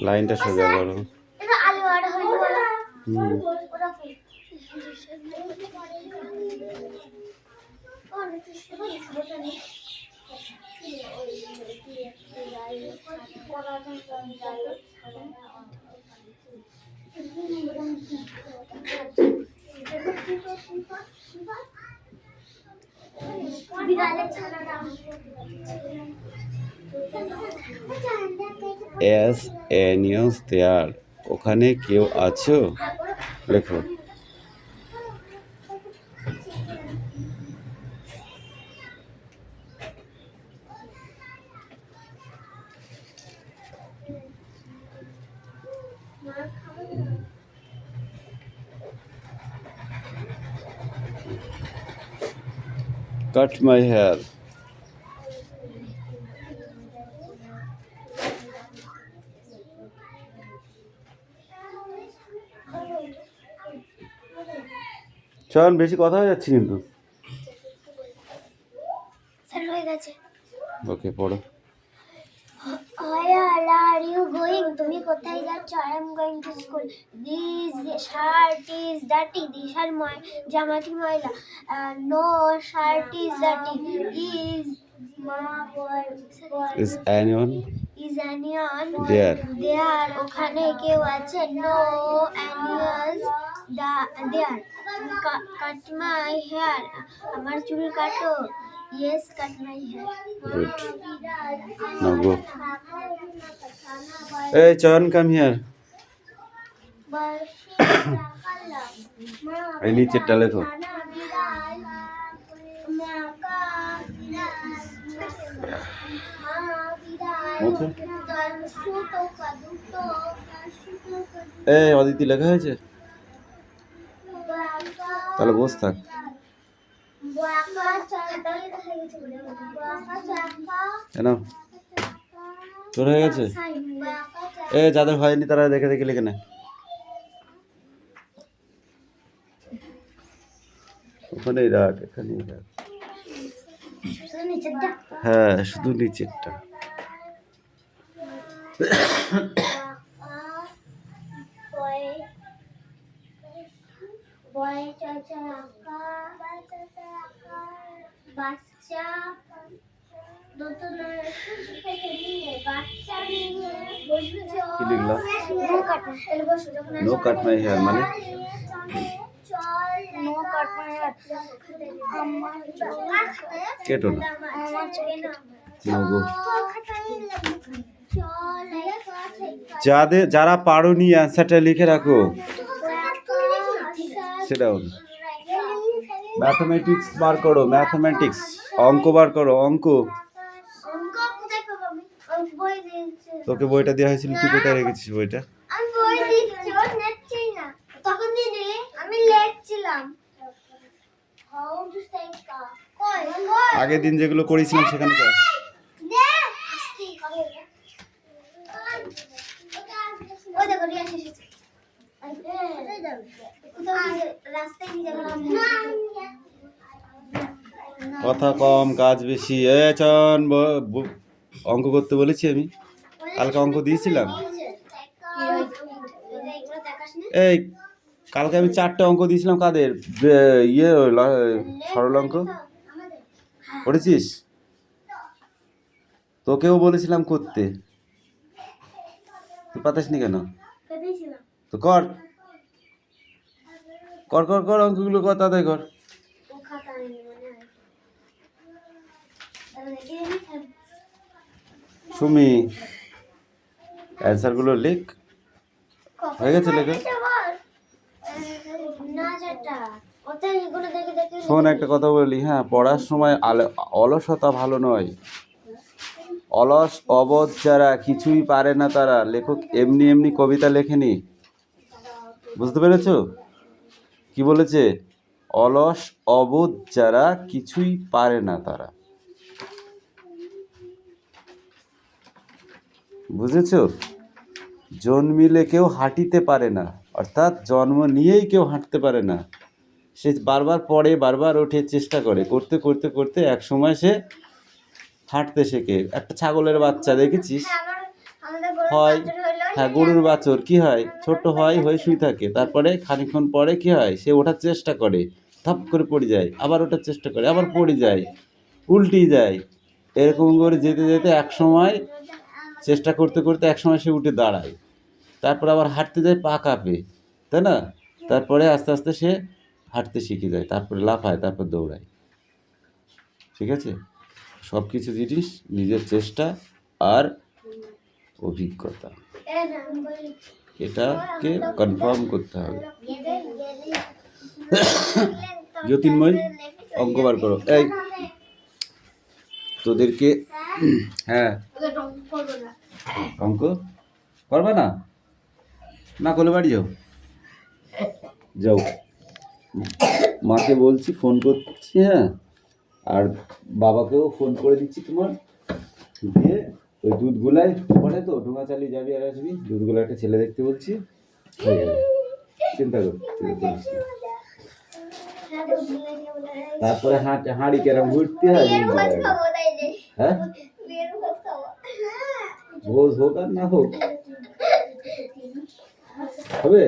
লাইনটা সোজা করো। As anyone there? ওখানে কেউ আছো? লেখো। Cut my hair. চল, বেশি কথা হয়ে যাচ্ছে কিন্তু। ওকে, পড়ো। Where are you going? তুমি কোথায় যাচ্ছ? I am going to school. This shirt is dirty. This shirt জামাটি ময়লা. No shirt is dirty. Is anyone there? ওখানে কেউ আছে? No anyone there. Cut my hair. আমার চুল কাটো. Yes, cut my hair. Good. Now go. Hey, Chan, come here. এই নিচেরটা লেখো। এই অদিতি লেখা হয়েছে? তাহলে বস থাক। তোর হয়ে গেছে? যাদের হয়নি তারা দেখে দেখে লিখে নেয়। ওখানেই রাখ, এখানেই রাখ। হ্যাঁ, শুধু নিচেরটা। কি লিখলাম? নো কাট মাই হেয়ার মানে কেটো না। যারা পারোনি অ্যান্সারটা লিখে রাখো। সেটা ম্যাথমেটিক্স বার করো, ম্যাথমেটিক্স অঙ্ক বার করো, অঙ্ক। তোকে বইটা দেওয়া হয়েছিল, তুই কোথায় রেখেছিস বইটা? আগের দিন যেগুলো করেছিলাম সেখানে যা। কথা কম কাজ বেশি। চন, অঙ্ক করতে বলেছি আমি, কালকে অঙ্ক দিয়েছিলাম। এই কালকে আমি 4টে অঙ্ক দিয়েছিলাম। কাদের? সরল অঙ্ক করেছিস? তোকেও বলেছিলাম করতে, তুই পাতাসনি কেন? তো কর কর কর কর, অঙ্কগুলো কর, তাড়াতাড়ি কর। সুমি, অ্যান্সারগুলো লিখ। হয়ে গেছে লেখা? শোন, একটা কথা বলি, হ্যাঁ, পড়ার সময় অলসতা ভালো নয়। অলস অবধ যারা কিছুই পারে না তারা। লেখক এমনি এমনি কবিতা লেখেনি, বুঝতে পেরেছো কি বলেছে? অলস অবধ যারা কিছুই পারে না তারা, বুঝেছো? জন্মিলে কেউ হাঁটিতে পারে না, অর্থাৎ জন্ম নিয়েই কেউ হাঁটতে পারে না। সে বারবার পড়ে, বারবার ওঠে, চেষ্টা করে, করতে করতে করতে এক সময় সে হাঁটতে শেখে। একটা ছাগলের বাচ্চা দেখেছিস হয়, হ্যাঁ গরুর বাছুর কি হয়, ছোট হয়, হয়ে শুয়ে থাকে, তারপরে খানিকক্ষণ পরে কি হয়, সে ওঠার চেষ্টা করে, থাপ করে পড়ে যায়, আবার ওঠার চেষ্টা করে, আবার পড়ে যায়, উল্টে যায়, এরকম করে যেতে যেতে এক সময় চেষ্টা করতে করতে এক সময় সে উঠে দাঁড়ায়, তারপর আবার হাঁটতে যায় পা কাঁপে, তাই না? তারপরে আস্তে আস্তে সে হাঁটতে শিখে যায়, তারপরে লাফায়, তারপর দৌড়ায়। ঠিক আছে? সব কিছু জিনিস নিজের চেষ্টা আর অভিজ্ঞতা, এটাকে কনফার্ম করতে হবে। জ্যোতির্ময় অঙ্ক বার করো। এই তোদেরকে, হ্যাঁ অঙ্ক করবে না? না করলে বাড়ি যাও, যাও, মাকে বলছি ফোন করছি, হ্যাঁ, আর বাবাকেও ফোন করে দিচ্ছি তোমার, দিয়ে ওই দুধগুলাই পরে তো ঢোঙা চালিয়ে যাবি আর আসবি, দুধগুলো একটা ছেলে দেখতে বলছি, হয়ে যাবে, চিন্তা করছি। তারপরে হাঁড়ি কেরম ঘুরতে হয়, হ্যাঁ ভোজ হোক আর না হোক হবে,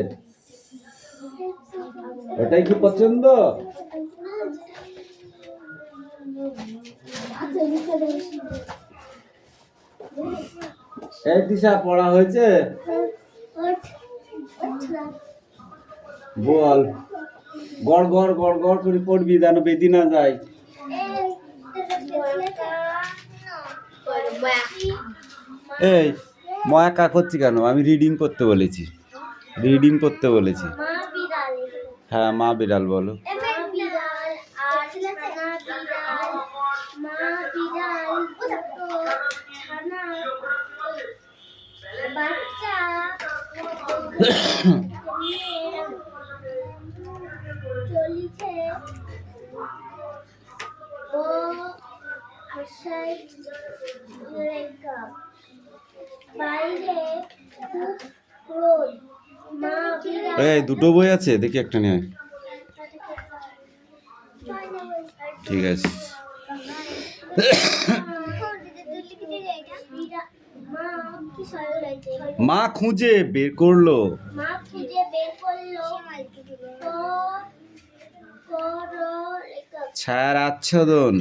ওটাই কি পছন্দ? এই দিশা পড়া হয়েছে? বল, গড় গড় গড় গড় করে পড়বি যেন বেদি না যায়। এই ময়া কা করছি কেন? আমি রিডিং করতে বলেছি, রিডিং করতে বলেছি। হ্যাঁ মা বিড়াল বলো। এই দুটো বই আছে, দেখি একটা নিয়ে আয়। ঠিক আছে। মা খুঁজে বের করলো, ছায়ার আচ্ছাদন।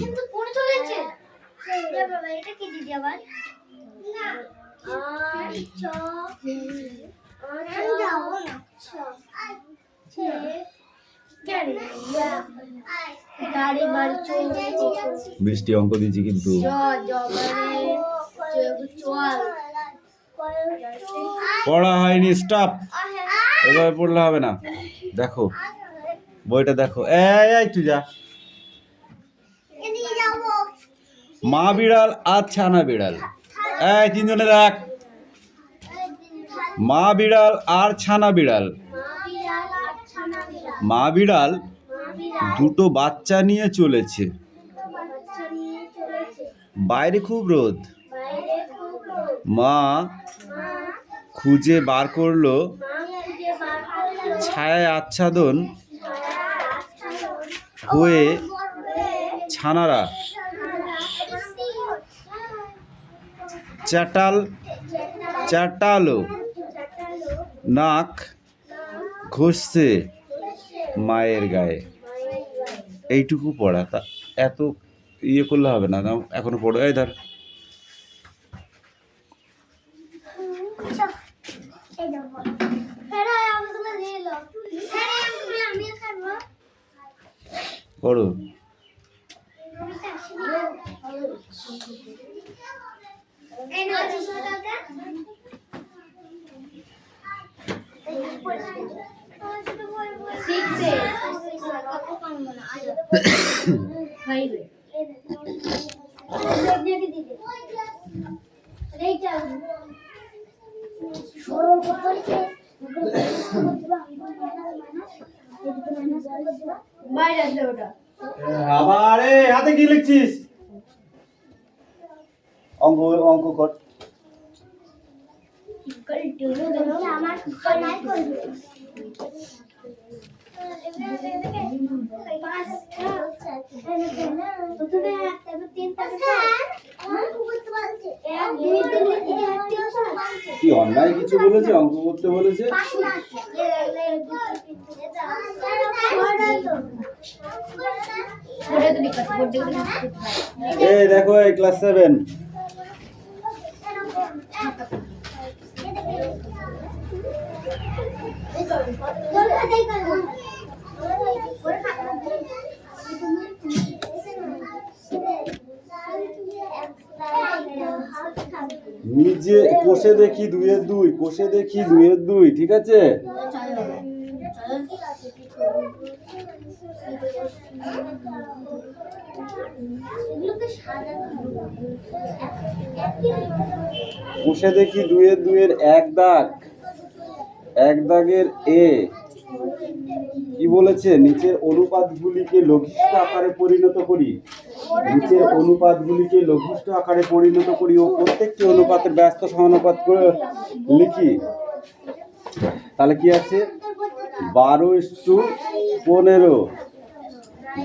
বৃষ্টি অঙ্ক দিচ্ছি কিন্তু পড়া হয়নি, স্টপ, এভাবে পড়লে হবে না। দেখো বইটা দেখো, এই তুই যা। মা বিড়াল আর ছানা বিড়াল, এই তিনজনে দেখ, মা বিড়াল আর ছানা বিড়াল। মা বিড়াল দুটো বাচ্চা নিয়ে চলেছে, বাইরে খুব রোদ, মা খুঁজে বার করলো ছায়ায় আচ্ছাদন হয়ে ছানারা চাটাল চাটালো, নাক ঘষছে মায়ের গায়ে। এইটুকু পড়া, তা এত ইয়ে করলে হবে না, এখনো পড়ো। এই ধর, পড়ো। আবার হাতে কি লিখছিস? অঙ্ক অঙ্ক কর। আমার ভাই কিছু বলেছে, অঙ্ক করতে বলেছে? এই দেখো এই ক্লাস 7। নিজে কোষে দেখি 2-2, কোষে দেখি 2-2, ঠিক আছে? কোষে দেখি 2-2 এর এক দাগ, এক দাগের এ কি বলেছে? নিচের অনুপাতগুলিকে লঘিষ্ঠ আকারে পরিণত করি, নিচের অনুপাতগুলিকে লঘিষ্ঠ আকারে পরিণত করি ও প্রত্যেকটি অনুপাতের ব্যস্ত সমানুপাত করে লিখি। তাহলে কি আছে? 12:15,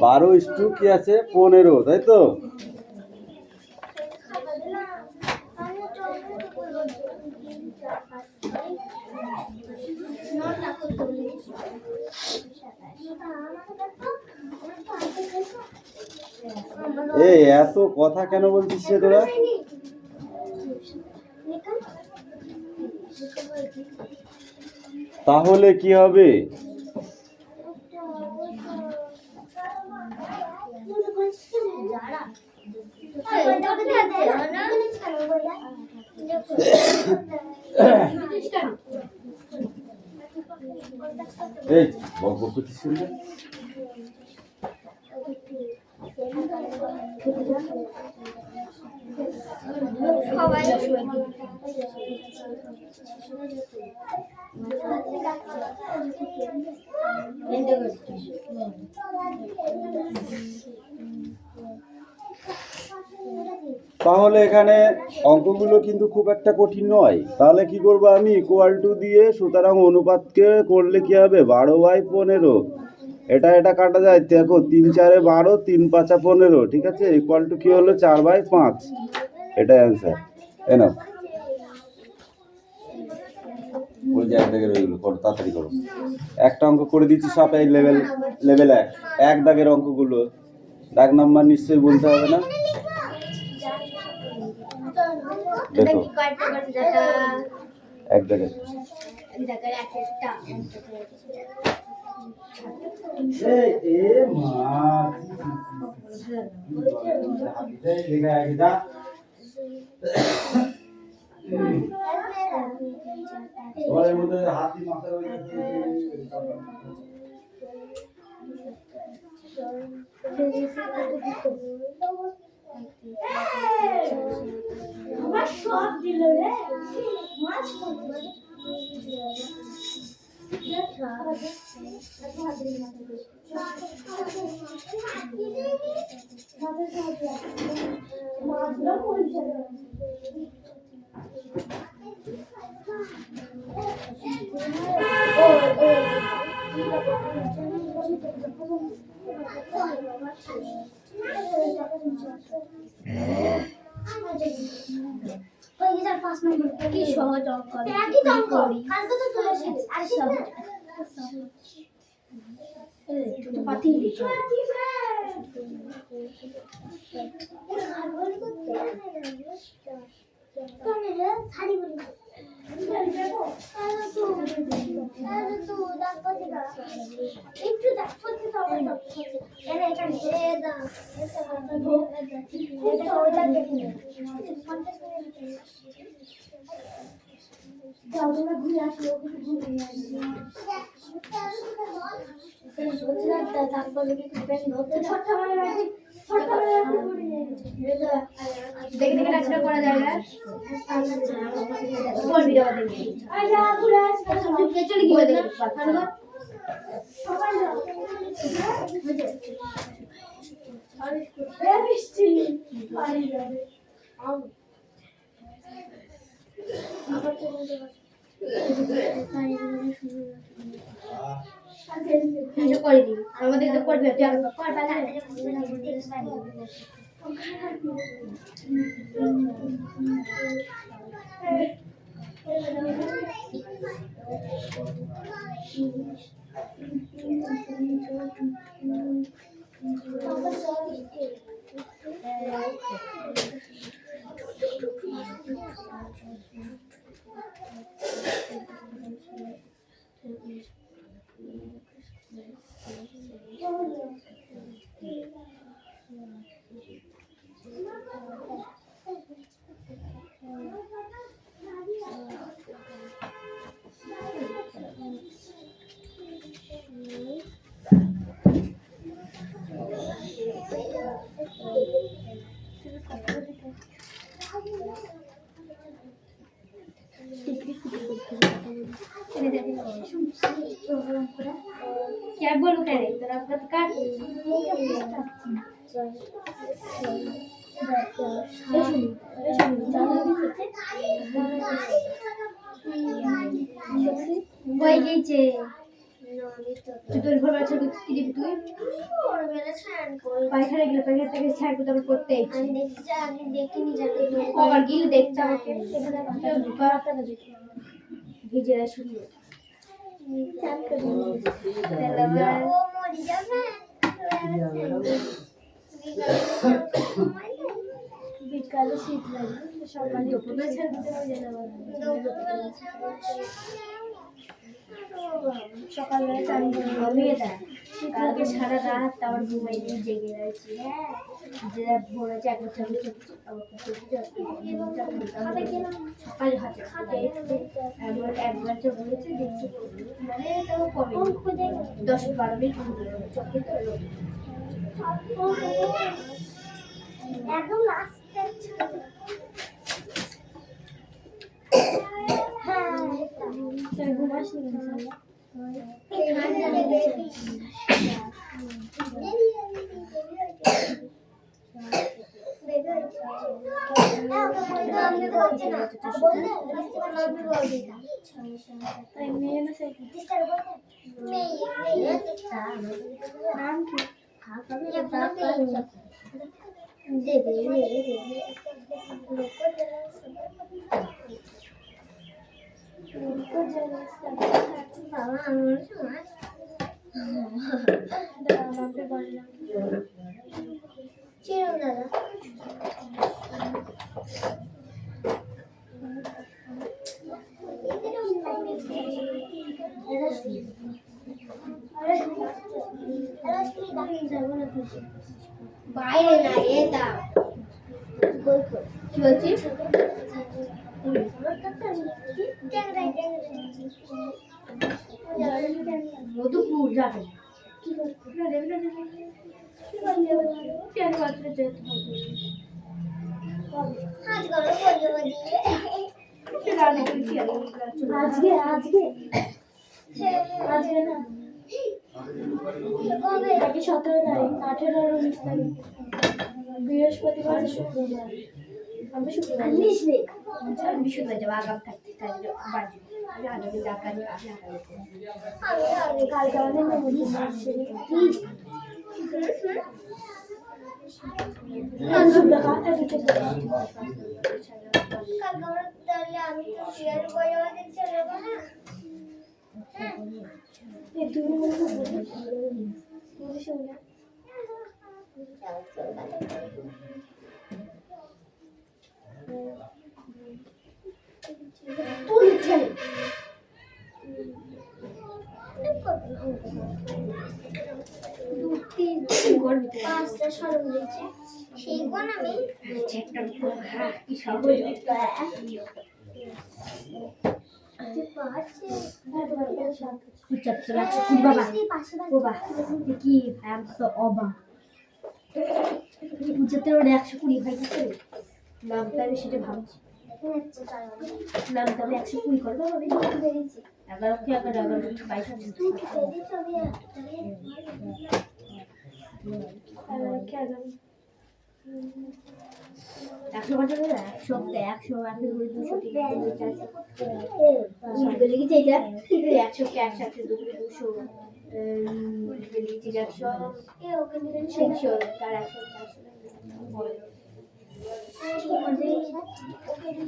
12 কি আছে 15, তাই তো? এই এত কথা কেন বলছিস রে তোরা? তাহলে কি হবে? এই বক বক করছিস না? তাহলে এখানে অঙ্কগুলো কিন্তু খুব একটা কঠিন নয়। তাহলে কি করব আমি? ইকুয়াল টু দিয়ে, সুতরাং অনুপাতকে করলে কি হবে? 12/15। এটা এটা কাটা যায়, দেখো 3-4 12, 3-5 15, ঠিক আছে? ইকুয়াল টু কি হলো? 4/5। এটা অ্যান্সার। এই নাও, ওই যে এক দাগের ওইগুলো করো, তাড়াতাড়ি করো। একটা অঙ্ক করে দিচ্ছি সব এই লেভেল 1, এক দাগের অঙ্কগুলো। দাগ নাম্বার নিশ্চয়ই বলতে হবে না? দেখো এক দাগের মধ্যে হাতি মাথার আমার সব দিল রে মাছ কি সহজ অঙ্ক একই তো অঙ্ক কালকে তো তুলে এসেছি আর সহজ তো পাতি কোনে রে শাড়ি বলি একটু দেখ করতে তো হবে এটা এটা দাও এটা ওটা দেখি আমরা ঘুরে আসি ওখানে ঘুরে আসি তারপরে কি পেন ধরতে ছোটবেলায় রাখি ছোটবেলায় দেখে দেখে রাস্তা করা যায় না কোন ভিডিও দেখি আইয়া ঘুরে আসি চলে গিয়ে দেখি সবাই যাও আরে বৃষ্টি পানি যাবে আবার চলে যাবে করে দিই আমাদের তো করবে क्या बोलूं कह रही तेरा व्रत काट কই গেছে তুই তোর ঘর আছে কি দিবি তুই পায়খানা গেলে পায়খানা থেকে ছাড়বো তারপর করতে আমি দেখিনি জানি কবার গিলে দেখতে আমাকে ভিজে শুনি ও মরি যাবে বিকালে শীত লাগে সকালে দুপুরে ছাড়বো সকালবেলা চান ঘুমিয়ে দেয় কালকে সারা রাত তারপর ঘুমাই দিয়ে জেগে রয়েছি হ্যাঁ যে ভোর আছে একবার সকালে হাতে একবার চোখ বলেছে দেখছি মানে তাও কমে 10-12 মিনিট চোখে তো একদম লাস্টে হ্যাঁ ঘুমাস ঠান্ডা লেগেছে বাবা আমার সময় চিরম দাদা বাইরে না এটা কি বলছিস মধুপুর যাবে কি করতে আজ করো বলবো দিয়ে আজকে আজকে আজকে না কবে আজকে 17 তারিখ 18 আর 19 তারিখ বৃহস্পতিবার শুক্রবার আমি শুক্রবার আনিস রে আমি শুক্রবার যাবো আগাম থাকতে থাকতে বাড়ি আমি আগামী টাকা নিয়ে আমি আগামী আমি কালকে আমাদের নবদ্বীপ আসছে তাহলে আমি তো শেয়ার করে আমাদের চলে যাবো না দু তিন পাঁচটা সরম দিচ্ছে সেই কোন আমি কি সহজ কি অবা উচ্চতে ওটা 120 হয় কি করে নামটা আমি সেটা ভাবছি নামটা আমি 120 করবো আমি 11 কি 100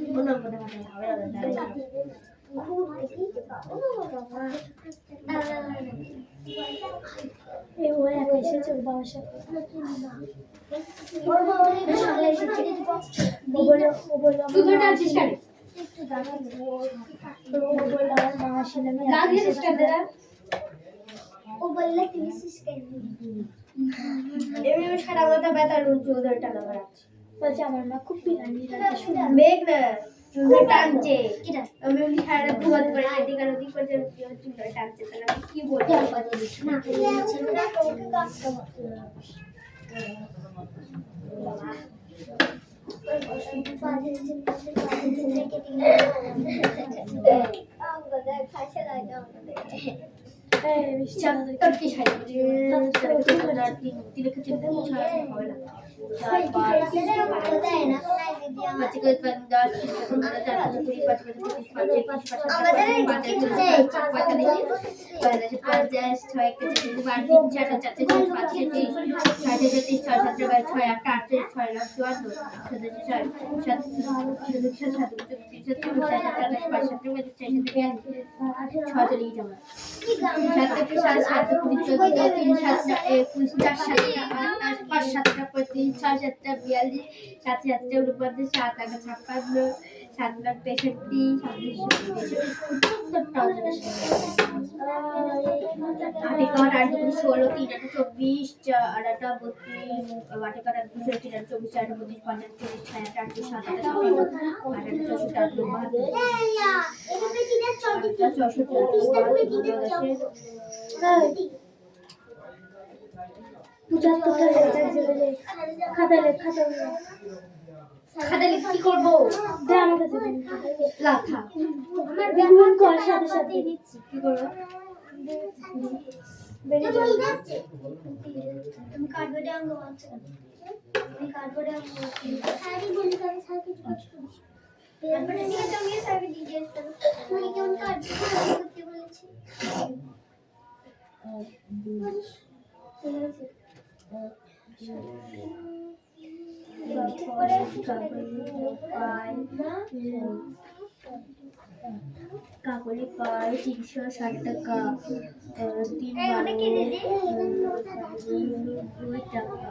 কোনো কথা হবে না এই ও একা এসেছে ওর বাবার সাথে ও বললো তুই তো ডাকছিস কেন ও বললো আমার মা আসলে আমি ও বললে তুমি সিস্টেম এমনি সারা মাথা ব্যথা রোজ চুলদার টানা বেড়াচ্ছে বলছে আমার মা খুব বিরানি মেঘ না চুলদার টানছে আমি এমনি সারা রাত ঘুমাতে পারি এদিক আর ওদিক করছে চুলদার টানছে তাহলে আমি কি বলবো খাতা লিখে কি করবো লাথা আমার ব্যবহার করার সাথে সাথে দিচ্ছি কি করবো তুমি কার্ডবোর্ডে অঙ্ক বলছো তুমি কার্ডবোর্ডে অঙ্ক বলছো স্যারই বলি আমি স্যারকে জিজ্ঞেস করি তারপরে নিয়ে তুমি স্যারকে জিজ্ঞেস করো তুমি কেমন কার্ডবোর্ড করতে বলেছি কাকলি পায় 360 টাকা 3 টাকা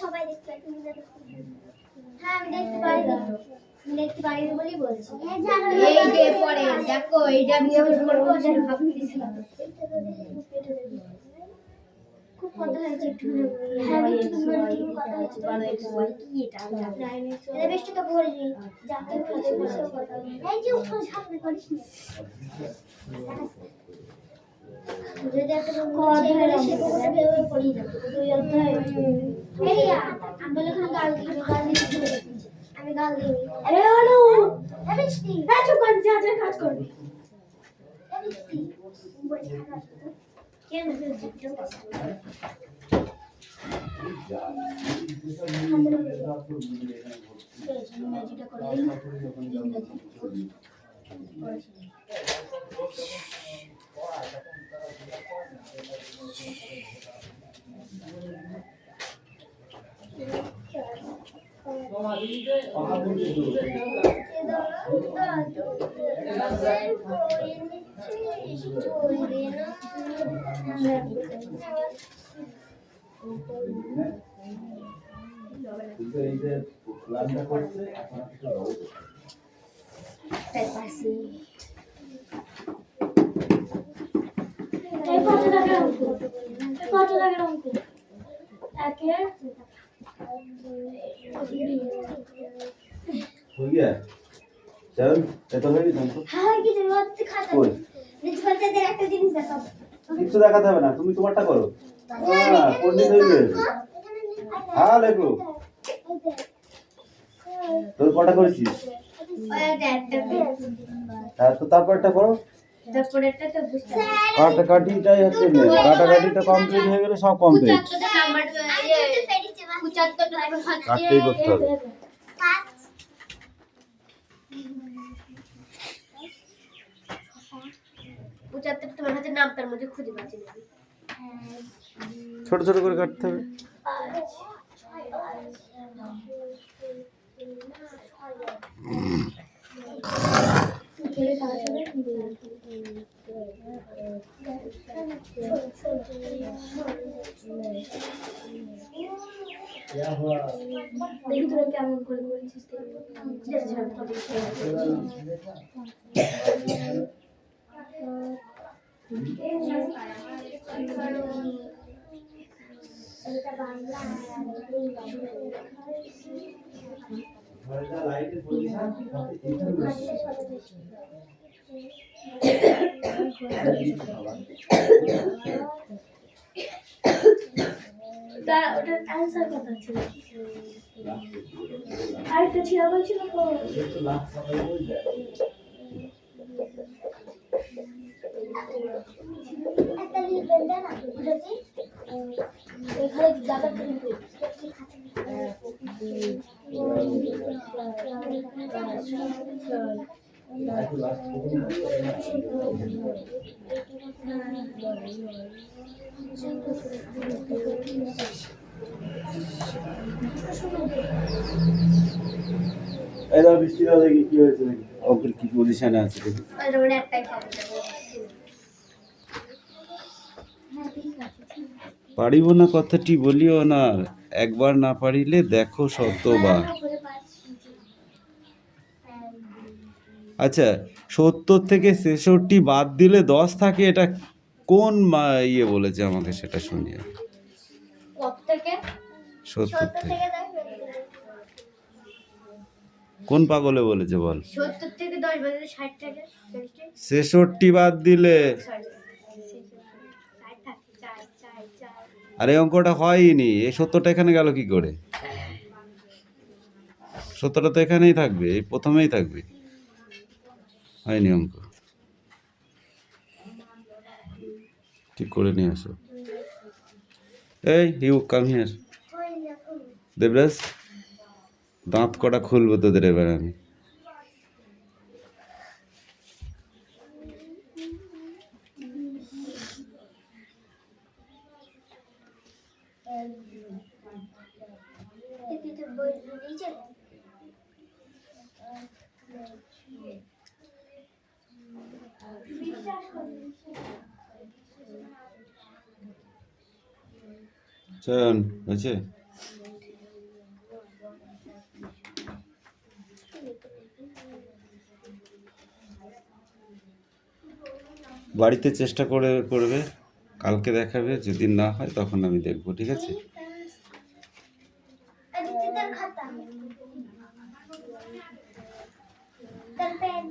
সবাই দেখতে হ্যাঁ আমি দেখতে পারি দেখতে পারি বলেই বলছি এই যে পরে দেখো এইটা বিয়ে করবো সেটা ভাবতেছি খুব কথা হয়েছে একটু হ্যাঁ একটু কথা হয়েছে বলো একটু বল কি এটা এটা বেশি তো করিনি যাতে বলছি বসে কথা এই যে উঠো সামনে করিস না যদি একটা কথা হলে সে কথা ভেবে পড়ি যাবে দুই অধ্যায় এই আমি বলে খালি গাল দিই আমি গাল দিই আরে হলো আরে স্টি হ্যাঁ চুপ কর যা যা কাজ করবি আরে স্টি বই খাতা কেন ইংরেজিটা করে ইংরেজি এই যে প্ল্যানটা করছে এখন একটু দাও। কত টাকার অঙ্ক? কত টাকার অঙ্ক? একের हो गया चल ये तो है नहीं तो হ্যাঁ কি যে মত খাতা কই নিজ বাচ্চাদের একটা জিনিস দেখাবো কিছু দেখাতে হবে না তুমি তোমারটা করো হ্যাঁ পণ্ডিত হয়ে গেছে হ্যাঁ লেখো তোর কটা করেছিস হ্যাঁ তো তারপরটা করো তারপরেরটা তো বুঝতে কাটাকাটিটাই হচ্ছে মেন কাটাকাটিটা কমপ্লিট হয়ে গেলে সব কমপ্লিট নাম্বার আমি তো পেরেছি মা 75 নাম্বার কাটতেই করতে হবে 5 75 তোমার হাতে নাম তার মধ্যে খুঁজে পাচ্ছি না ছোট ছোট করে কাটতে হবে দেখি তোরা কেমন করে করেছিস এটা বাংলা লাইটের পজিশন ওটার অ্যান্সার কত ছিল আরেকটা ছিল আবার ছিল একটু লাস্ট সবাই বল যায় একটা লিখবেন না ওটা কি এখানে জায়গা করে একটু লাস্ট এই দাও বৃষ্টি দাও দেখি কি হয়েছে নাকি অঙ্কের কি পজিশনে আছে দেখি ওটা একটাই খাবে পারিব না কথাটি বলিও না একবার না পারিলে দেখো শতবার আচ্ছা 70 থেকে 66 বাদ দিলে 10 থাকে এটা কোন ইয়ে বলেছে আমাকে সেটা শুনিয়ে কত থেকে 70 থেকে থেকে দেখবেন কোন পাগলে বলেছে বল 70 থেকে 10 বাজে 60 থেকে 66 বাদ দিলে আরে অঙ্কটা হয়নি এই 70টা এখানে গেল কি করে 70টা তো এখানেই থাকবে এই প্রথমেই থাকবে হয়নি অঙ্ক ঠিক করে নিয়ে আসো এই ইউ কাম হিয়ার দেবরাজ দাঁত কটা খুলবো তোদের এবার আমি এদিকে বই নিচে চয়ন হয়েছে বাড়িতে চেষ্টা করবে কালকে দেখাবে যদি না হয় তখন আমি দেখবো ঠিক আছে এদিকে তার খাতা তার পেন